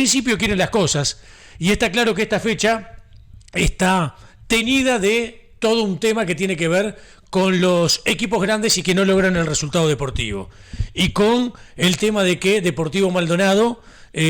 principio quieren las cosas. Y está claro que esta fecha está teñida de todo un tema que tiene que ver con los equipos grandes y que no logran el resultado deportivo. Y con el tema de que Deportivo Maldonado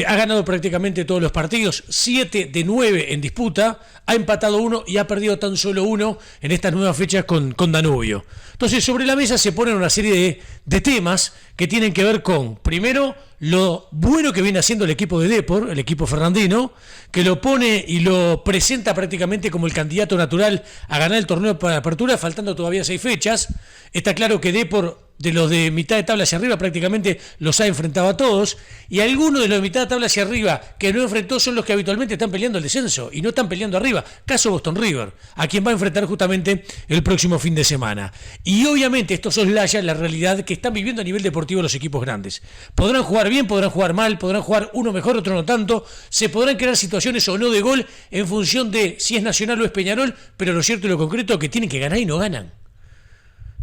ha ganado prácticamente todos los partidos, 7 de 9 en disputa, ha empatado 1 y ha perdido tan solo 1 en estas nuevas fechas con Danubio. Entonces, sobre la mesa se ponen una serie de temas que tienen que ver con, primero, lo bueno que viene haciendo el equipo de Depor, el equipo fernandino, que lo pone y lo presenta prácticamente como el candidato natural a ganar el torneo para apertura, faltando todavía 6 fechas. Está claro que Depor, de los de mitad de tabla hacia arriba, prácticamente los ha enfrentado a todos, y algunos de los de mitad de tabla hacia arriba que no enfrentó son los que habitualmente están peleando el descenso y no están peleando arriba. Caso Boston River, a quien va a enfrentar justamente el próximo fin de semana. Y obviamente esto soslaya la realidad que están viviendo a nivel deportivo los equipos grandes. Podrán jugar bien, podrán jugar mal, podrán jugar uno mejor, otro no tanto, se podrán crear situaciones o no de gol en función de si es Nacional o es Peñarol, pero lo cierto y lo concreto es que tienen que ganar y no ganan.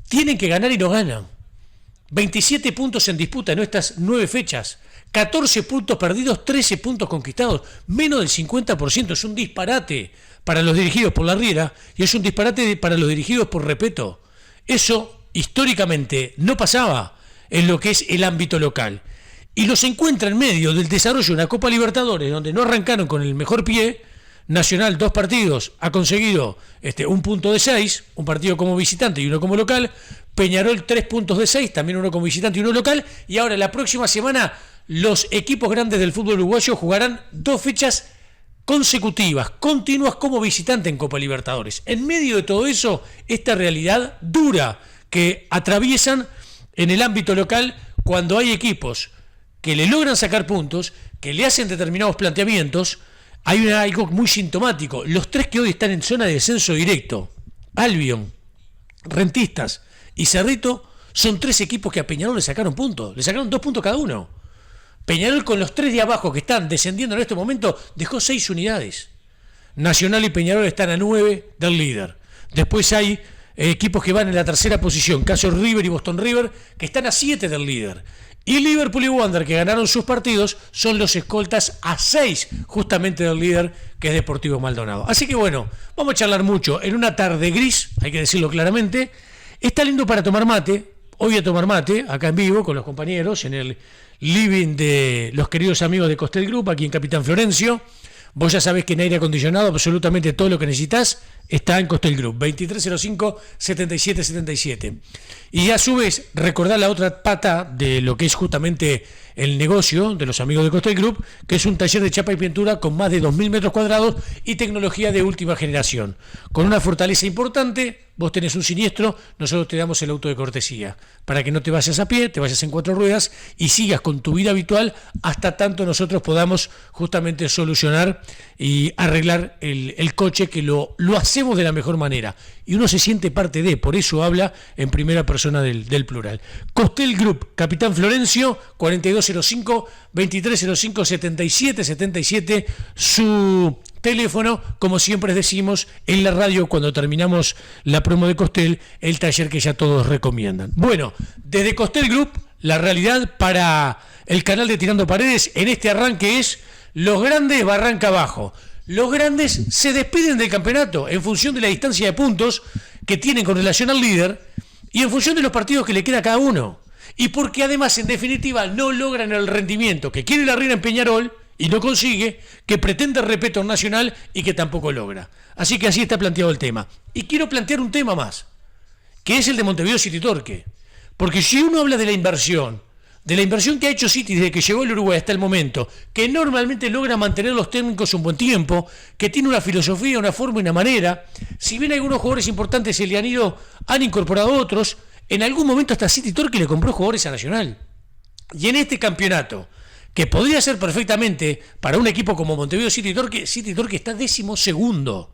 Tienen que ganar y no ganan. 27 puntos en disputa en estas 9 fechas, 14 puntos perdidos, 13 puntos conquistados, menos del 50%. Es un disparate para los dirigidos por la Riera y es un disparate para los dirigidos por Repetto. Eso históricamente no pasaba en lo que es el ámbito local. Y los encuentra en medio del desarrollo de una Copa Libertadores donde no arrancaron con el mejor pie. Nacional, 2 partidos, ha conseguido un punto de 6, un partido como visitante y uno como local. Peñarol 3 puntos de 6, también uno como visitante y uno local. Y ahora la próxima semana los equipos grandes del fútbol uruguayo jugarán 2 fechas consecutivas, continuas como visitante en Copa Libertadores. En medio de todo eso, esta realidad dura que atraviesan en el ámbito local cuando hay equipos que le logran sacar puntos, que le hacen determinados planteamientos. Hay algo muy sintomático. Los 3 que hoy están en zona de descenso directo, Albion, Rentistas y Cerrito, son 3 equipos que a Peñarol le sacaron puntos. Le sacaron 2 puntos cada uno. Peñarol, con los 3 de abajo que están descendiendo en este momento, dejó 6 unidades. Nacional y Peñarol están a 9 del líder. Después hay equipos que van en la tercera posición, caso River y Boston River, que están a 7 del líder. Y Liverpool y Wander, que ganaron sus partidos, son los escoltas a 6 justamente del líder, que es Deportivo Maldonado. Así que bueno, vamos a charlar mucho en una tarde gris, hay que decirlo claramente. Está lindo para tomar mate. Hoy voy a tomar mate, acá en vivo, con los compañeros, en el living de los queridos amigos de Costel Group, aquí en Capitán Florencio. Vos ya sabés que en aire acondicionado absolutamente todo lo que necesitas está en Costel Group, 2305-7777. Y a su vez, recordar la otra pata de lo que es justamente el negocio de los amigos de Costel Group, que es un taller de chapa y pintura con más de 2.000 metros cuadrados y tecnología de última generación. Con una fortaleza importante, vos tenés un siniestro, nosotros te damos el auto de cortesía, para que no te vayas a pie, te vayas en 4 ruedas y sigas con tu vida habitual hasta tanto nosotros podamos justamente solucionar y arreglar el coche, que lo hacemos de la mejor manera. Y uno se siente parte de, por eso habla en primera persona del plural. Costel Group, Capitán Florencio, 4205-2305-7777, su teléfono, como siempre decimos en la radio cuando terminamos la promo de Costel, el taller que ya todos recomiendan. Bueno, desde Costel Group, la realidad para el canal de Tirando Paredes en este arranque es: los grandes barranca abajo. Los grandes se despiden del campeonato en función de la distancia de puntos que tienen con relación al líder y en función de los partidos que le queda a cada uno. Y porque además, en definitiva, no logran el rendimiento que quiere la Riera en Peñarol y no consigue, que pretende Repetto en Nacional y que tampoco logra. Así que así está planteado el tema. Y quiero plantear un tema más, que es el de Montevideo City Torque. Porque si uno habla de la inversión que ha hecho City desde que llegó al Uruguay hasta el momento, que normalmente logra mantener los técnicos un buen tiempo, que tiene una filosofía, una forma y una manera, si bien algunos jugadores importantes se le han ido, han incorporado otros, en algún momento hasta City Torque le compró jugadores a Nacional. Y en este campeonato, que podría ser perfectamente para un equipo como Montevideo City Torque está 12º.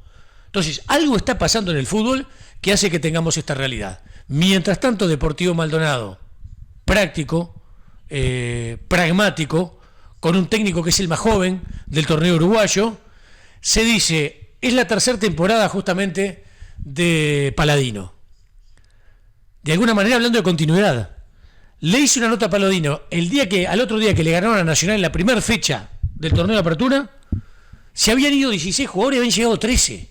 Entonces, algo está pasando en el fútbol que hace que tengamos esta realidad. Mientras tanto, Deportivo Maldonado, práctico, pragmático, con un técnico que es el más joven del torneo uruguayo, se dice, es la tercera temporada justamente de Paladino. De alguna manera, hablando de continuidad. Le hice una nota a Paladino al otro día que le ganaron a Nacional en la primera fecha del torneo de apertura, se habían ido 16 jugadores y habían llegado 13.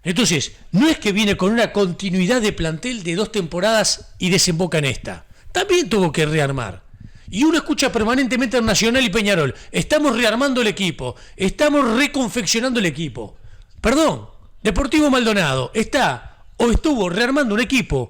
Entonces, no es que viene con una continuidad de plantel de 2 temporadas y desemboca en esta. También tuvo que rearmar. Y uno escucha permanentemente en Nacional y Peñarol: estamos rearmando el equipo, estamos reconfeccionando el equipo. Perdón, Deportivo Maldonado está o estuvo rearmando un equipo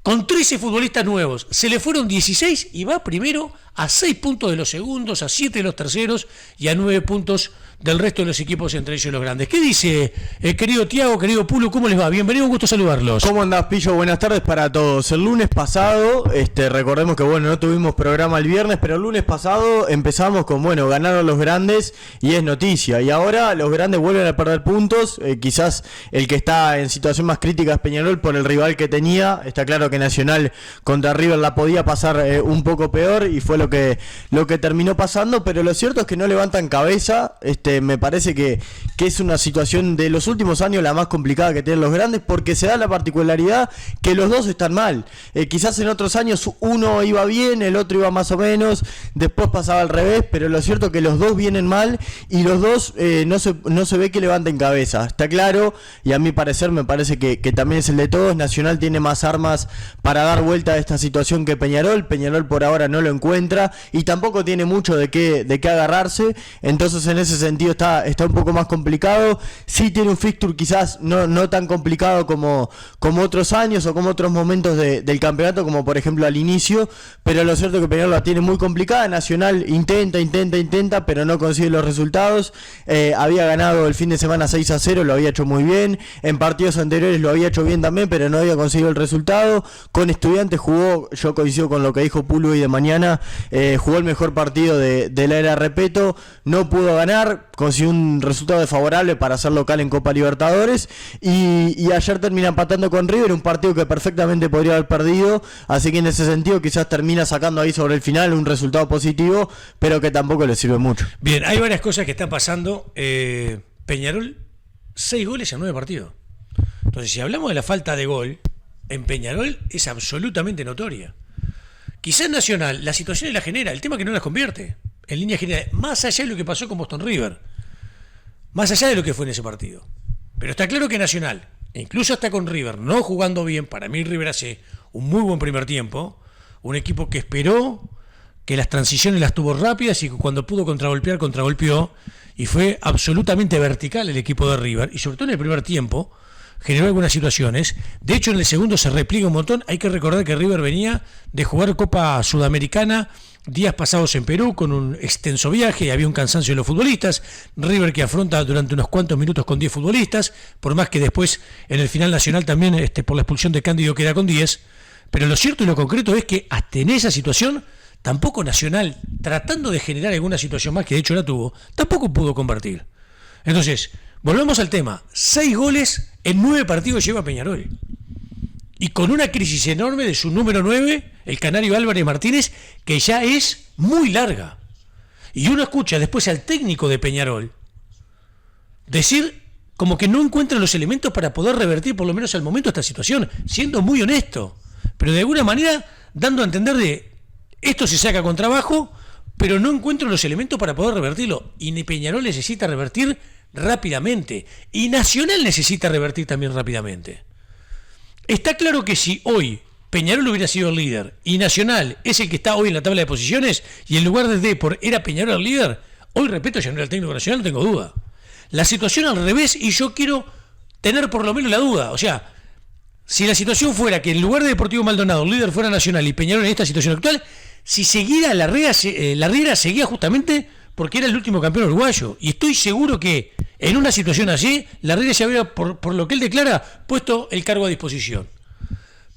con 13 futbolistas nuevos. Se le fueron 16 y va primero a 6 puntos de los segundos, a 7 de los terceros y a 9 puntos del resto de los equipos, entre ellos los grandes. ¿Qué dice querido Tiago, querido Pulo? ¿Cómo les va? Bienvenido, un gusto saludarlos. ¿Cómo andás, Pillo? Buenas tardes para todos. El lunes pasado, recordemos que no tuvimos programa el viernes, pero el lunes pasado empezamos con, ganaron los grandes y es noticia. Y ahora los grandes vuelven a perder puntos. Quizás el que está en situación más crítica es Peñarol por el rival que tenía. Está claro que Nacional contra River la podía pasar un poco peor y fue lo que terminó pasando, pero lo cierto es que no levantan cabeza. Me parece que es una situación de los últimos años la más complicada que tienen los grandes, porque se da la particularidad que los dos están mal. Quizás en otros años uno iba bien, el otro iba más o menos, después pasaba al revés, pero lo cierto es que los dos vienen mal y los dos no se ve que levanten cabeza. Está claro, y a mi parecer me parece que también es el de todos. Nacional tiene más armas para dar vuelta a esta situación que Peñarol. Peñarol por ahora no lo encuentra y tampoco tiene mucho de qué agarrarse. Entonces en ese sentido está un poco más complicado. Sí tiene un fixture quizás no tan complicado como otros años o como otros momentos del campeonato, como por ejemplo al inicio, pero lo cierto es que Peñarol la tiene muy complicada. Nacional intenta, pero no consigue los resultados. Había ganado el fin de semana 6-0, lo había hecho muy bien. En partidos anteriores lo había hecho bien también, pero no había conseguido el resultado. Con Estudiantes jugó, yo coincido con lo que dijo Pulo hoy de mañana, jugó el mejor partido de la era Repeto, no pudo ganar, consiguió un resultado desfavorable para ser local en Copa Libertadores y ayer termina empatando con River, un partido que perfectamente podría haber perdido, así que en ese sentido quizás termina sacando ahí sobre el final un resultado positivo, pero que tampoco le sirve mucho. Bien, hay varias cosas que están pasando. Peñarol, 6 goles en 9 partidos. Entonces, si hablamos de la falta de gol en Peñarol, es absolutamente notoria. Quizás Nacional la situación la genera, el tema es que no las convierte en línea general, más allá de lo que pasó con Boston River, más allá de lo que fue en ese partido. Pero está claro que Nacional, incluso hasta con River no jugando bien, para mí River hace un muy buen primer tiempo, un equipo que esperó, que las transiciones las tuvo rápidas y que cuando pudo contragolpeó, y fue absolutamente vertical el equipo de River, y sobre todo en el primer tiempo generó algunas situaciones. De hecho, en el segundo se repliega un montón. Hay que recordar que River venía de jugar Copa Sudamericana días pasados en Perú con un extenso viaje, había un cansancio de los futbolistas. River que afronta durante unos cuantos minutos con 10 futbolistas, por más que después en el final nacional también por la expulsión de Cándido queda con 10. Pero lo cierto y lo concreto es que hasta en esa situación tampoco Nacional, tratando de generar alguna situación más, que de hecho la tuvo, tampoco pudo convertir. Entonces, volvemos al tema. 6 goles en 9 partidos lleva Peñarol. Y con una crisis enorme de su número 9, el canario Álvarez Martínez, que ya es muy larga. Y uno escucha después al técnico de Peñarol decir como que no encuentra los elementos para poder revertir por lo menos al momento esta situación, siendo muy honesto, pero de alguna manera dando a entender de esto se saca con trabajo, pero no encuentro los elementos para poder revertirlo. Y Peñarol necesita revertir rápidamente. Y Nacional necesita revertir también rápidamente. Está claro que si hoy Peñarol hubiera sido el líder y Nacional es el que está hoy en la tabla de posiciones y en lugar de Depor era Peñarol el líder, hoy repito, ya no era el técnico nacional, no tengo duda. La situación al revés y yo quiero tener por lo menos la duda. O sea, si la situación fuera que en lugar de Deportivo Maldonado el líder fuera Nacional y Peñarol en esta situación actual, si seguiera la Riera seguía justamente porque era el último campeón uruguayo. Y estoy seguro que en una situación así, la Riera se habría, por lo que él declara, puesto el cargo a disposición.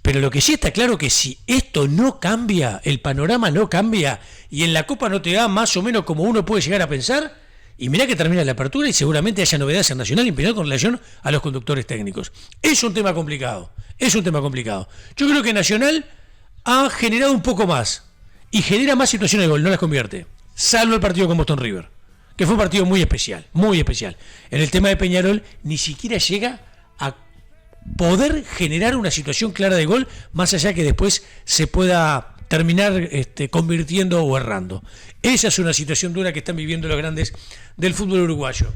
Pero lo que sí está claro que si esto no cambia, el panorama no cambia, y en la Copa no te da más o menos como uno puede llegar a pensar, y mirá que termina la apertura y seguramente haya novedades en Nacional y en Peñarol con relación a los conductores técnicos. Es un tema complicado, Yo creo que Nacional ha generado un poco más, y genera más situaciones de gol, no las convierte. Salvo el partido con Boston River, que fue un partido muy especial. En el tema de Peñarol, ni siquiera llega a poder generar una situación clara de gol, más allá que después se pueda terminar convirtiendo o errando. Esa es una situación dura que están viviendo los grandes del fútbol uruguayo.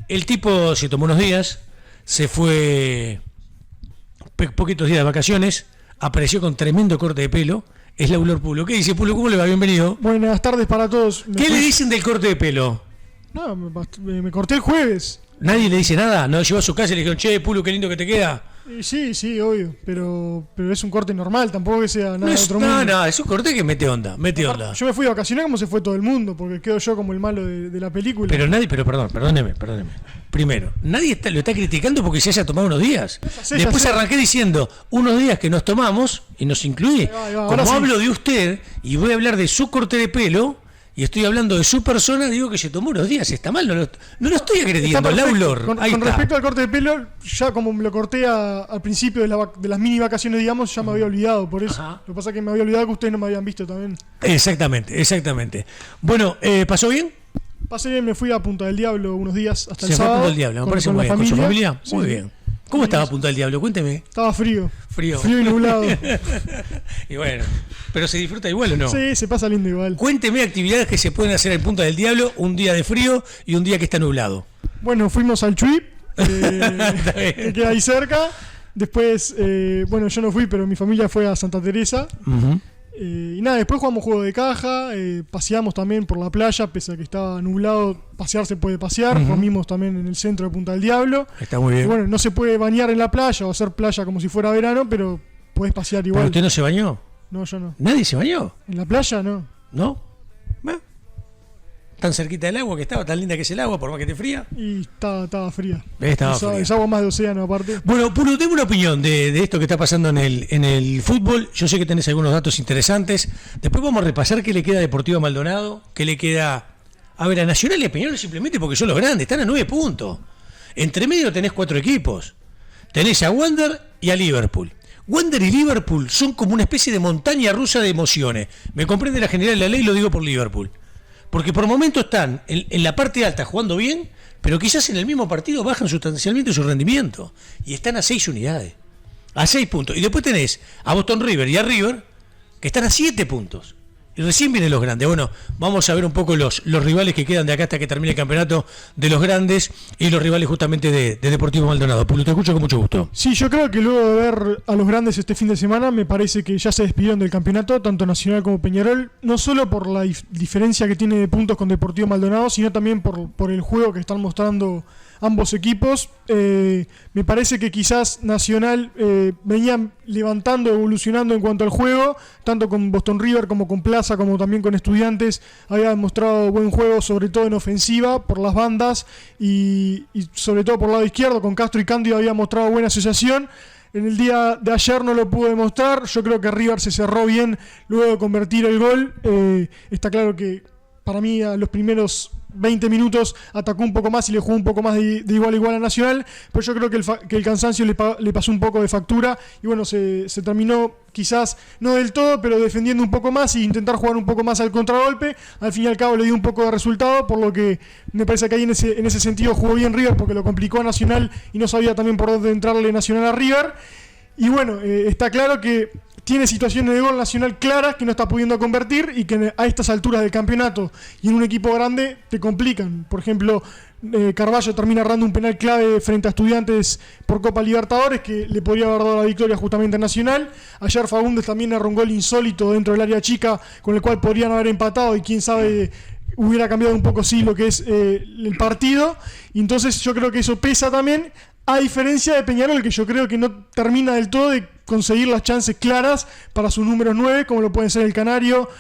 El tipo se tomó unos días, se fue poquitos días de vacaciones, apareció con tremendo corte de pelo. Es Laulor Pulo. ¿Qué dice Pulo? ¿Cómo le va? Bienvenido. Buenas tardes para todos. ¿Qué le dicen del corte de pelo? No, me corté el jueves. ¿Nadie le dice nada? ¿No llegó a su casa y le dijeron, che, Pulo, qué lindo que te queda? Sí, obvio. Pero es un corte normal, tampoco que sea nada de otro mundo. No, es un corte que mete onda. Yo me fui de vacaciones como se fue todo el mundo, porque quedo yo como el malo de la película. Perdóneme. Primero, nadie lo está criticando porque se haya tomado unos días. Después arranqué diciendo, unos días que nos tomamos, y nos incluí. Como hablo de usted, y voy a hablar de su corte de pelo, y estoy hablando de su persona, digo que se tomó unos días. Está mal, no lo estoy agrediendo, Laulor. Con respecto al corte de pelo, ya como me lo corté al principio de las mini vacaciones, digamos, ya me había olvidado, por eso. Ajá. Lo que pasa es que me había olvidado que ustedes no me habían visto también. Exactamente. Bueno, ¿pasó bien? Pasé bien, me fui a Punta del Diablo unos días hasta el sábado. Se fue a Punta del Diablo, me parece muy bien. ¿Con su familia? Sí, muy bien. ¿Cómo estaba Punta del Diablo? Cuénteme. Estaba frío y nublado. Y bueno, pero se disfruta igual, ¿o no? Sí, se pasa lindo igual. Cuénteme actividades que se pueden hacer en Punta del Diablo un día de frío y un día que está nublado. Bueno, fuimos al Chuy, que queda ahí cerca. Después, yo no fui, pero mi familia fue a Santa Teresa. Uh-huh. Y nada, después jugamos juego de caja, paseamos también por la playa, pese a que estaba nublado, pasear se puede pasear, comimos también en el centro de Punta del Diablo. Está muy bien. Y bueno, no se puede bañar en la playa o hacer playa como si fuera verano, pero puedes pasear igual. ¿Pero usted no se bañó? No, yo no. ¿Nadie se bañó? En la playa no. ¿No? Tan cerquita del agua que estaba, tan linda que es el agua, por más que esté fría. Y estaba fría. Fría. Es agua más de océano aparte. Bueno, Pulo, tengo una opinión de esto que está pasando en el fútbol. Yo sé que tenés algunos datos interesantes. Después vamos a repasar qué le queda a Deportivo Maldonado, qué le queda a Nacional y a Peñarol, simplemente porque son los grandes, están a 9 puntos. Entre medio tenés 4 equipos. Tenés a Wander y a Liverpool. Wander y Liverpool son como una especie de montaña rusa de emociones. Me comprende la general de la ley, lo digo por Liverpool. Porque por momentos están en la parte alta jugando bien, pero quizás en el mismo partido bajan sustancialmente su rendimiento. Y están a 6 unidades, a 6 puntos. Y después tenés a Boston River y a River, que están a 7 puntos. Y recién vienen los grandes. Bueno, vamos a ver un poco los rivales que quedan de acá hasta que termine el campeonato de los grandes y los rivales justamente de Deportivo Maldonado. Pulo, te escucho con mucho gusto. Sí, yo creo que luego de ver a los grandes este fin de semana, me parece que ya se despidieron del campeonato, tanto Nacional como Peñarol, no solo por la diferencia que tiene de puntos con Deportivo Maldonado, sino también por el juego que están mostrando ambos equipos. Me parece que quizás Nacional venía levantando, evolucionando en cuanto al juego, tanto con Boston River como con Plaza, como también con Estudiantes. Había demostrado buen juego, sobre todo en ofensiva, por las bandas y sobre todo por el lado izquierdo, con Castro y Cándido había mostrado buena asociación. En el día de ayer no lo pudo demostrar. Yo creo que River se cerró bien luego de convertir el gol. Está claro que para mí a los primeros 20 minutos atacó un poco más y le jugó un poco más de igual a igual a Nacional, pero yo creo que el cansancio le pasó un poco de factura y bueno, se terminó quizás no del todo, pero defendiendo un poco más e intentar jugar un poco más al contragolpe. Al fin y al cabo le dio un poco de resultado, por lo que me parece que ahí en ese sentido jugó bien River, porque lo complicó a Nacional y no sabía también por dónde entrarle Nacional a River. Y bueno, está claro que tiene situaciones de gol Nacional claras que no está pudiendo convertir y que a estas alturas del campeonato y en un equipo grande te complican. Por ejemplo, Carvalho termina errando un penal clave frente a Estudiantes por Copa Libertadores que le podría haber dado la victoria justamente a Nacional. Ayer Faúndez también erró un gol insólito dentro del área chica con el cual podrían haber empatado y quién sabe hubiera cambiado un poco sí lo que es el partido. Y entonces yo creo que eso pesa también, a diferencia de Peñarol, que yo creo que no termina del todo de conseguir las chances claras para sus números 9, como lo pueden ser el Canario,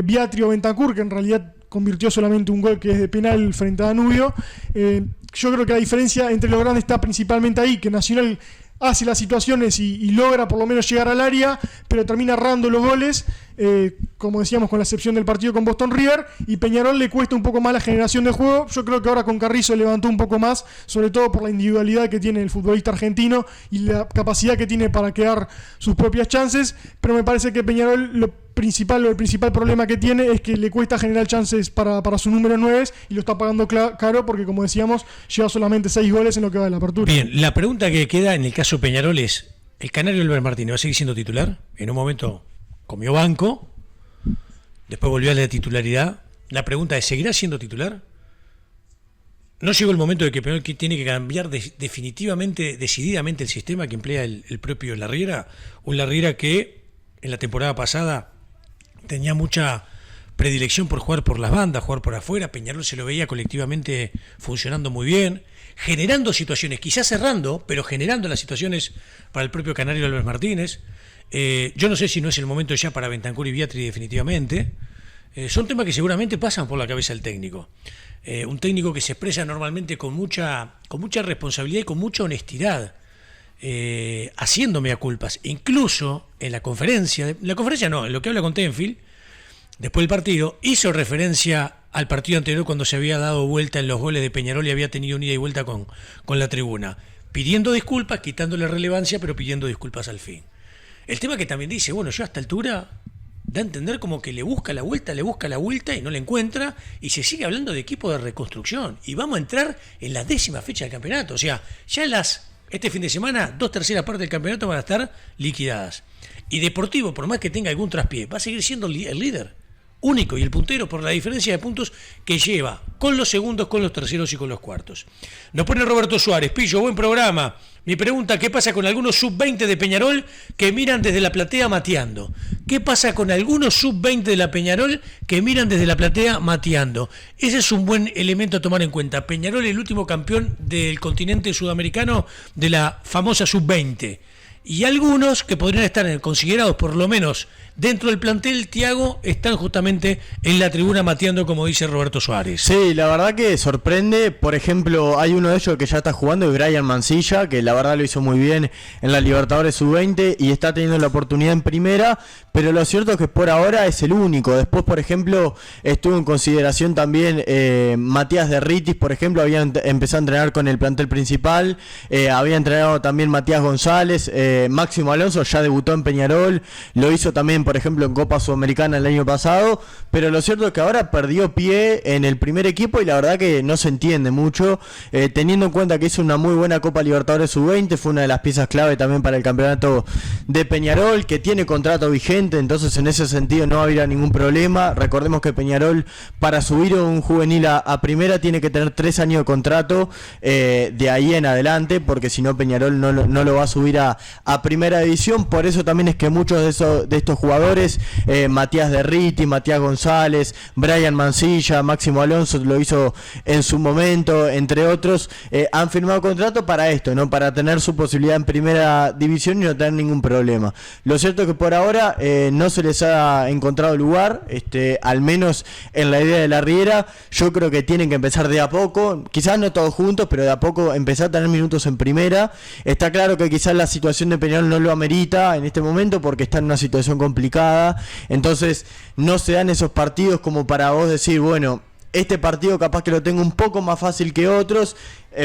Biatri o Bentancur, que en realidad convirtió solamente un gol que es de penal frente a Danubio. Yo creo que la diferencia entre los grandes está principalmente ahí, que Nacional hace las situaciones y logra por lo menos llegar al área, pero termina errando los goles, como decíamos, con la excepción del partido con Boston River, y Peñarol le cuesta un poco más la generación de juego. Yo creo que ahora con Carrizo levantó un poco más, sobre todo por la individualidad que tiene el futbolista argentino y la capacidad que tiene para crear sus propias chances, pero me parece que Peñarol el principal problema que tiene es que le cuesta generar chances para su número 9 y lo está pagando caro porque, como decíamos, lleva solamente 6 goles en lo que va de la apertura. Bien, la pregunta que queda en el caso Peñarol es, ¿el Canario Albert Martínez va a seguir siendo titular? En un momento comió banco, después volvió a la titularidad. La pregunta es, ¿seguirá siendo titular? ¿No llegó el momento de que Peñarol tiene que cambiar definitivamente, decididamente el sistema que emplea el propio Larriera? Un Larriera que en la temporada pasada tenía mucha predilección por jugar por las bandas, jugar por afuera. Peñarol se lo veía colectivamente funcionando muy bien, generando situaciones, quizás cerrando, pero generando las situaciones para el propio canario Álvarez Martínez. Yo no sé si no es el momento ya para Bentancur y Biatri definitivamente. Son temas que seguramente pasan por la cabeza del técnico. Un técnico que se expresa normalmente con mucha responsabilidad y con mucha honestidad, haciendo mea culpas. Incluso en la conferencia no, en lo que habla con Tenfield, después del partido, hizo referencia al partido anterior cuando se había dado vuelta en los goles de Peñarol y había tenido un ida y vuelta con la tribuna, pidiendo disculpas, quitándole relevancia, pero pidiendo disculpas al fin. El tema que también dice, bueno, yo a esta altura da a entender como que le busca la vuelta y no la encuentra, y se sigue hablando de equipo de reconstrucción, y vamos a entrar en la 10ª fecha del campeonato. O sea, ya este fin de semana 2/3 partes del campeonato van a estar liquidadas, y Deportivo, por más que tenga algún traspié, va a seguir siendo el líder único y el puntero por la diferencia de puntos que lleva con los segundos, con los terceros y con los cuartos. Nos pone Roberto Suárez: Pillo, buen programa. Mi pregunta, ¿qué pasa con algunos sub-20 de Peñarol que miran desde la platea mateando? ¿Qué pasa con algunos sub-20 de la Peñarol que miran desde la platea mateando? Ese es un buen elemento a tomar en cuenta. Peñarol, el último campeón del continente sudamericano de la famosa sub-20. Y algunos que podrían estar considerados por lo menos dentro del plantel, Tiago, están justamente en la tribuna mateando, como dice Roberto Suárez. Sí, la verdad que sorprende. Por ejemplo, hay uno de ellos que ya está jugando, Brian Mancilla, que la verdad lo hizo muy bien en la Libertadores Sub-20 y está teniendo la oportunidad en primera, pero lo cierto es que por ahora es el único. Después, por ejemplo, estuvo en consideración también Matías Derritis, por ejemplo, había empezado a entrenar con el plantel principal, había entrenado también Matías González, Máximo Alonso ya debutó en Peñarol, lo hizo también, por ejemplo, en Copa Sudamericana el año pasado, pero lo cierto es que ahora perdió pie en el primer equipo y la verdad que no se entiende mucho, teniendo en cuenta que hizo una muy buena Copa Libertadores Sub-20, fue una de las piezas clave también para el campeonato de Peñarol, que tiene contrato vigente, entonces en ese sentido no habría ningún problema. Recordemos que Peñarol, para subir un juvenil a primera, tiene que tener 3 años de contrato de ahí en adelante, porque si no Peñarol no lo va a subir a primera división. Por eso también es que muchos de estos jugadores, Matías Derriti, Matías González, Brian Mancilla, Máximo Alonso lo hizo en su momento, entre otros, han firmado contrato para esto, ¿no? Para tener su posibilidad en primera división y no tener ningún problema. Lo cierto es que por ahora no se les ha encontrado lugar, al menos en la idea de la Riera. Yo creo que tienen que empezar de a poco, quizás no todos juntos, pero de a poco empezar a tener minutos en primera. Está claro que quizás la situación de Peñarol no lo amerita en este momento porque está en una situación complicada, entonces no se dan esos partidos como para vos decir, bueno, este partido capaz que lo tengo un poco más fácil que otros,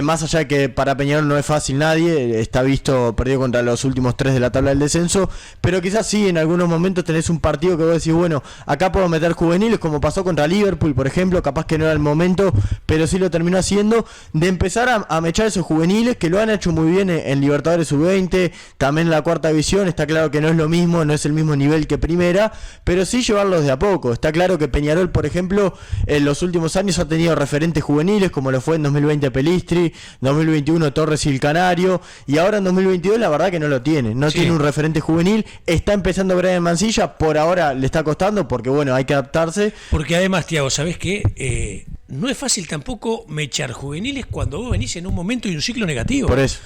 más allá de que para Peñarol no es fácil nadie, está visto, perdido contra los últimos 3 de la tabla del descenso, pero quizás sí en algunos momentos tenés un partido que vos decís, bueno, acá puedo meter juveniles, como pasó contra Liverpool, por ejemplo, capaz que no era el momento, pero sí lo terminó haciendo, de empezar a mechar esos juveniles, que lo han hecho muy bien en Libertadores Sub-20, también en la cuarta división. Está claro que no es lo mismo, no es el mismo nivel que primera, pero sí llevarlos de a poco. Está claro que Peñarol, por ejemplo, en los últimos años ha tenido referentes juveniles, como lo fue en 2020 Pelistri, 2021 Torres y el Canario, y ahora en 2022 la verdad que no lo tiene, tiene un referente juvenil. Está empezando Brian Mancilla, por ahora le está costando porque bueno, hay que adaptarse. Porque además, Tiago, ¿sabés qué? No es fácil tampoco mechar juveniles cuando vos venís en un momento y un ciclo negativo. Por eso.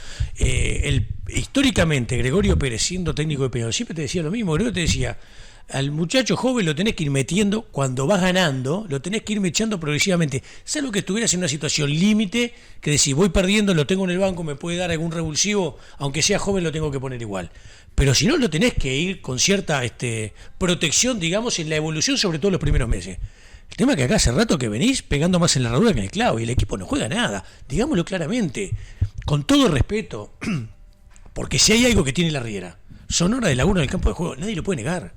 Históricamente, Gregorio Pérez, siendo técnico de Peñarol, siempre te decía lo mismo. Gregorio te decía, al muchacho joven lo tenés que ir metiendo cuando vas ganando, lo tenés que ir mechando progresivamente. Salvo que estuvieras en una situación límite, que decís, voy perdiendo, lo tengo en el banco, me puede dar algún revulsivo, aunque sea joven lo tengo que poner igual. Pero si no, lo tenés que ir con cierta protección, digamos, en la evolución, sobre todo los primeros meses. El tema es que acá hace rato que venís pegando más en la herradura que en el clavo y el equipo no juega nada. Digámoslo claramente, con todo respeto, porque si hay algo que tiene la Riera, son horas de laburo en el campo de juego, nadie lo puede negar.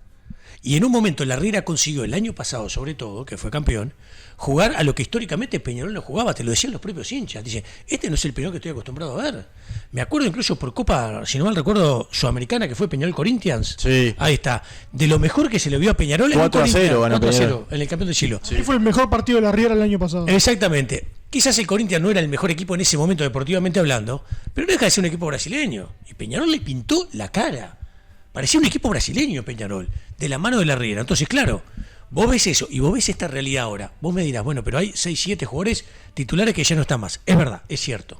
Y en un momento la Riera consiguió el año pasado, sobre todo, que fue campeón, jugar a lo que históricamente Peñarol no jugaba, te lo decían los propios hinchas. Dice, este no es el Peñarol que estoy acostumbrado a ver. Me acuerdo incluso por Copa, si no mal recuerdo, Sudamericana, que fue Peñarol Corinthians. Sí. Ahí está. De lo mejor que se le vio a Peñarol en 4-0 ganó 4-0 en el campeón de Chilo. Sí, fue el mejor partido de la Riera el año pasado. Exactamente. Quizás el Corinthians no era el mejor equipo en ese momento deportivamente hablando, pero no deja de ser un equipo brasileño. Y Peñarol le pintó la cara. Parecía un equipo brasileño Peñarol, de la mano de la Riera. Entonces, claro, vos ves eso y vos ves esta realidad ahora. Vos me dirás, bueno, pero hay 6-7 jugadores titulares que ya no están más. Es verdad, es cierto.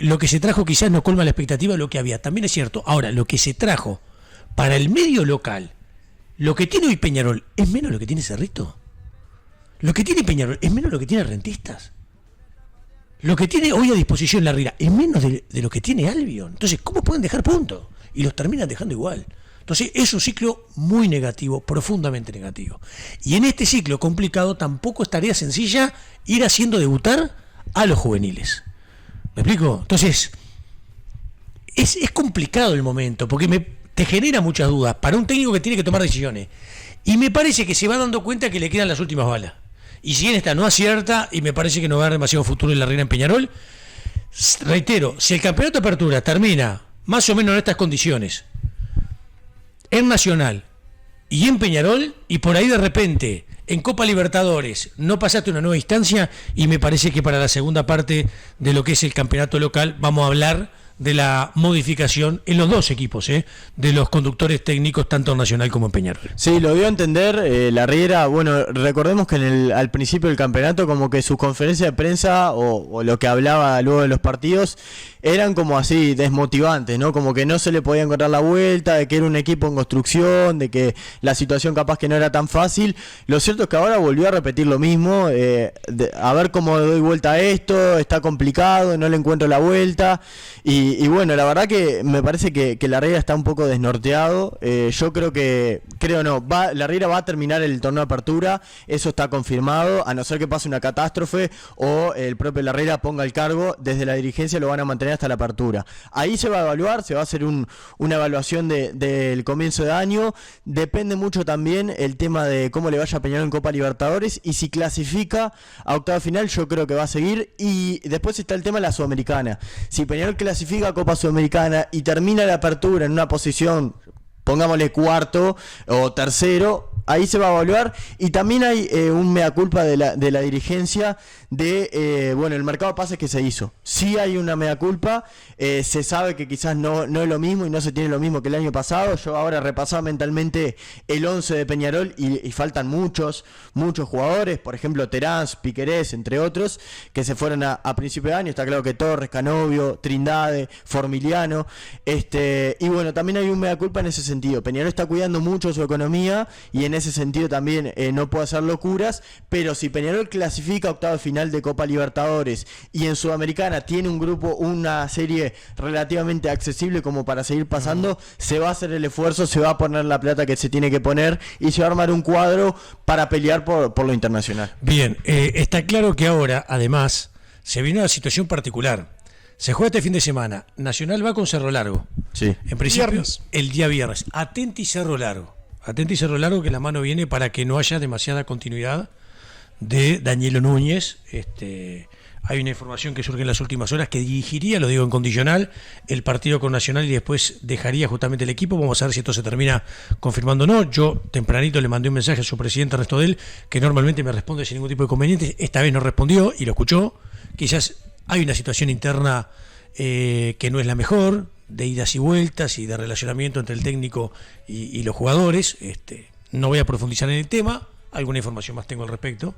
Lo que se trajo quizás no colma la expectativa de lo que había. También es cierto. Ahora, lo que se trajo para el medio local, lo que tiene hoy Peñarol, ¿es menos lo que tiene Cerrito? Lo que tiene Peñarol es menos lo que tiene Rentistas. Lo que tiene hoy a disposición la Riera es menos de lo que tiene Albion. Entonces, ¿cómo pueden dejar puntos? Y los terminan dejando igual. Entonces, es un ciclo muy negativo, profundamente negativo. Y en este ciclo complicado tampoco es tarea sencilla ir haciendo debutar a los juveniles. ¿Me explico? Entonces, es complicado el momento, porque te genera muchas dudas para un técnico que tiene que tomar decisiones. Y me parece que se va dando cuenta que le quedan las últimas balas. Y si en esta no acierta, y me parece que no va a haber demasiado futuro en la Riera en Peñarol, reitero, si el campeonato de apertura termina más o menos en estas condiciones, en Nacional y en Peñarol, y por ahí de repente en Copa Libertadores no pasaste una nueva instancia, y me parece que para la segunda parte de lo que es el campeonato local vamos a hablar de la modificación en los dos equipos, de los conductores técnicos tanto en Nacional como en Peñarol. Sí, lo dio a entender la Riera. Bueno, recordemos que al principio del campeonato como que sus conferencias de prensa o lo que hablaba luego de los partidos eran como así desmotivantes, ¿no? Como que no se le podía encontrar la vuelta, de que era un equipo en construcción, de que la situación capaz que no era tan fácil. Lo cierto es que ahora volvió a repetir lo mismo, a ver cómo doy vuelta a esto, está complicado, no le encuentro la vuelta. Y bueno, la verdad que me parece que la Riera está un poco desnorteado. Yo la Riera va a terminar el torneo de apertura, eso está confirmado, a no ser que pase una catástrofe o el propio la Riera ponga el cargo, desde la dirigencia lo van a mantener hasta la apertura. Ahí se va a evaluar, se va a hacer una evaluación del comienzo de año. Depende mucho también el tema de cómo le vaya a Peñarol en Copa Libertadores, y si clasifica a octava final yo creo que va a seguir. Y después está el tema de la Sudamericana. Si Peñarol clasifica a Copa Sudamericana y termina la apertura en una posición, pongámosle cuarto o tercero, ahí se va a evaluar. Y también hay un mea culpa de la dirigencia de, el mercado de pases que se hizo. Sí hay una mea culpa, se sabe que quizás no es lo mismo y no se tiene lo mismo que el año pasado. Yo ahora repasaba mentalmente el 11 de Peñarol y faltan muchos jugadores, por ejemplo Terán, Piquerés, entre otros, que se fueron a principio de año. Está claro que Torres, Canovio, Trindade, Formiliano, y bueno, también hay un mea culpa en ese sentido. Peñarol está cuidando mucho su economía y en ese sentido también no puede hacer locuras, pero si Peñarol clasifica a octavo final de Copa Libertadores y en Sudamericana tiene un grupo, una serie relativamente accesible como para seguir pasando, se va a hacer el esfuerzo, se va a poner la plata que se tiene que poner y se va a armar un cuadro para pelear por lo internacional. Bien, está claro que ahora además se viene una situación particular. Se juega este fin de semana, Nacional va con Cerro Largo. Sí. En principio Viernes. El día viernes. Atenti Cerro Largo, que la mano viene para que no haya demasiada continuidad de Danielo Núñez. Hay una información que surge en las últimas horas que dirigiría, lo digo en condicional, el partido con Nacional y después dejaría justamente el equipo. Vamos a ver si esto se termina confirmando o no. Yo tempranito le mandé un mensaje a su presidente Ernesto Del, que normalmente me responde sin ningún tipo de inconveniente. Esta vez no respondió y lo escuchó. Quizás hay una situación interna que no es la mejor, de idas y vueltas y de relacionamiento entre el técnico y los jugadores. No voy a profundizar en el tema, alguna información más tengo al respecto,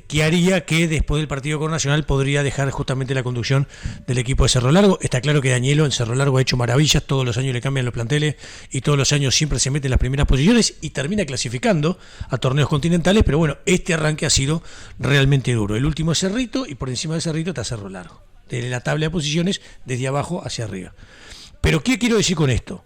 que haría que después del partido con Nacional podría dejar justamente la conducción del equipo de Cerro Largo. Está claro que Danielo en Cerro Largo ha hecho maravillas, todos los años le cambian los planteles y todos los años siempre se mete en las primeras posiciones y termina clasificando a torneos continentales, pero bueno, este arranque ha sido realmente duro. El último es Cerrito y por encima de Cerrito está Cerro Largo, de la tabla de posiciones desde abajo hacia arriba. Pero ¿qué quiero decir con esto?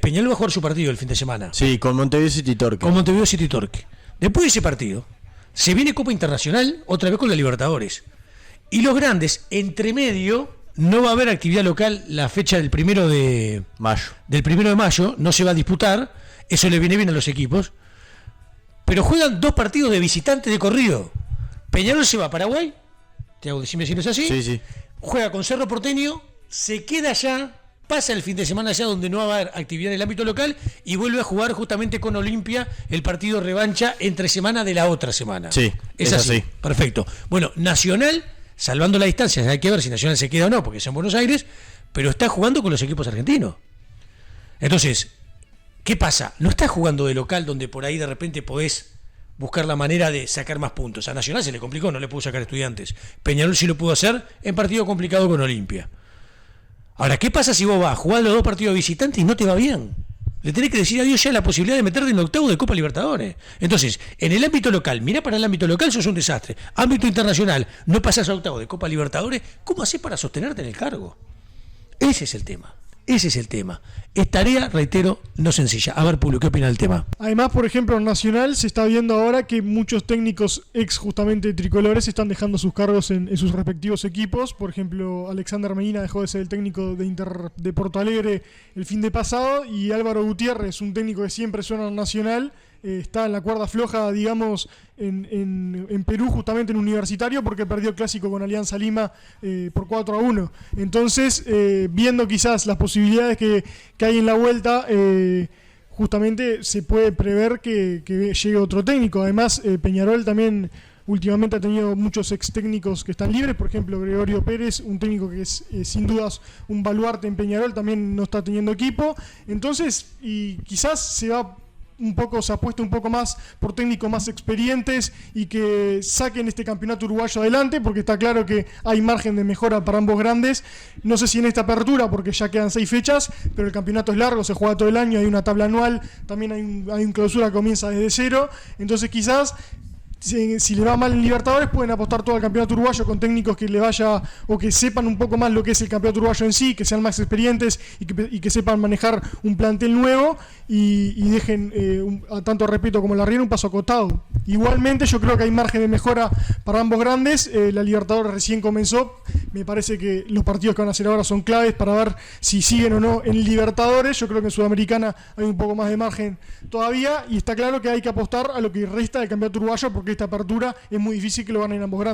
Peñarol va a jugar su partido el fin de semana. Sí, con Montevideo City Torque. Con Montevideo City Torque. Después de ese partido se viene Copa Internacional, otra vez con la Libertadores. Y los grandes, entre medio, no va a haber actividad local la fecha del 1 de mayo, no se va a disputar, eso le viene bien a los equipos, pero juegan 2 partidos de visitantes de corrido. Peñarol se va a Paraguay, Tiago, decime si no es así, Sí. juega con Cerro Porteño, se queda allá, pasa el fin de semana allá donde no va a haber actividad en el ámbito local y vuelve a jugar justamente con Olimpia el partido revancha entre semana de la otra semana. Sí, es así. Perfecto. Bueno, Nacional, salvando la distancia, hay que ver si Nacional se queda o no, porque es en Buenos Aires, pero está jugando con los equipos argentinos. Entonces, ¿qué pasa? No está jugando de local donde por ahí de repente podés buscar la manera de sacar más puntos. A Nacional se le complicó, no le pudo sacar Estudiantes. Peñarol sí lo pudo hacer en partido complicado con Olimpia. Ahora, ¿qué pasa si vos vas a jugar los 2 partidos visitantes y no te va bien? Le tenés que decir adiós ya la posibilidad de meterte en octavo de Copa Libertadores. Entonces, en el ámbito local, mirá, para el ámbito local sos un desastre. Ámbito internacional, no pasás a octavo de Copa Libertadores, ¿cómo hacés para sostenerte en el cargo? Ese es el tema. Es tarea, reitero, no sencilla. A ver, Pulio, ¿qué opina del tema? Además, por ejemplo, en Nacional se está viendo ahora que muchos técnicos ex justamente tricolores están dejando sus cargos en sus respectivos equipos. Por ejemplo, Alexander Medina dejó de ser el técnico de Porto Alegre el fin de pasado, y Álvaro Gutiérrez, un técnico que siempre suena en Nacional, está en la cuerda floja, digamos, en Perú, justamente en Universitario, porque perdió el clásico con Alianza Lima por 4-1. Entonces, viendo quizás las posibilidades que hay en la vuelta, justamente se puede prever que llegue otro técnico. Además, Peñarol también últimamente ha tenido muchos ex técnicos que están libres. Por ejemplo, Gregorio Pérez, un técnico que es sin dudas un baluarte en Peñarol, también no está teniendo equipo. Entonces, y quizás se apuesta un poco más por técnicos más experientes y que saquen este campeonato uruguayo adelante, porque está claro que hay margen de mejora para ambos grandes. No sé si en esta apertura, porque ya quedan 6 fechas, pero el campeonato es largo, se juega todo el año, hay una tabla anual, también hay un clausura que comienza desde cero. Entonces quizás si le va mal en Libertadores, pueden apostar todo al campeonato uruguayo con técnicos que le vaya, o que sepan un poco más lo que es el campeonato uruguayo en sí, que sean más experientes y que sepan manejar un plantel nuevo y dejen, tanto Repito como Larriera, un paso acotado. Igualmente, yo creo que hay margen de mejora para ambos grandes. La Libertadores recién comenzó. Me parece que los partidos que van a hacer ahora son claves para ver si siguen o no en Libertadores. Yo creo que en Sudamericana hay un poco más de margen todavía, y está claro que hay que apostar a lo que resta del campeonato uruguayo, porque esta apertura es muy difícil que lo ganen ambos grandes.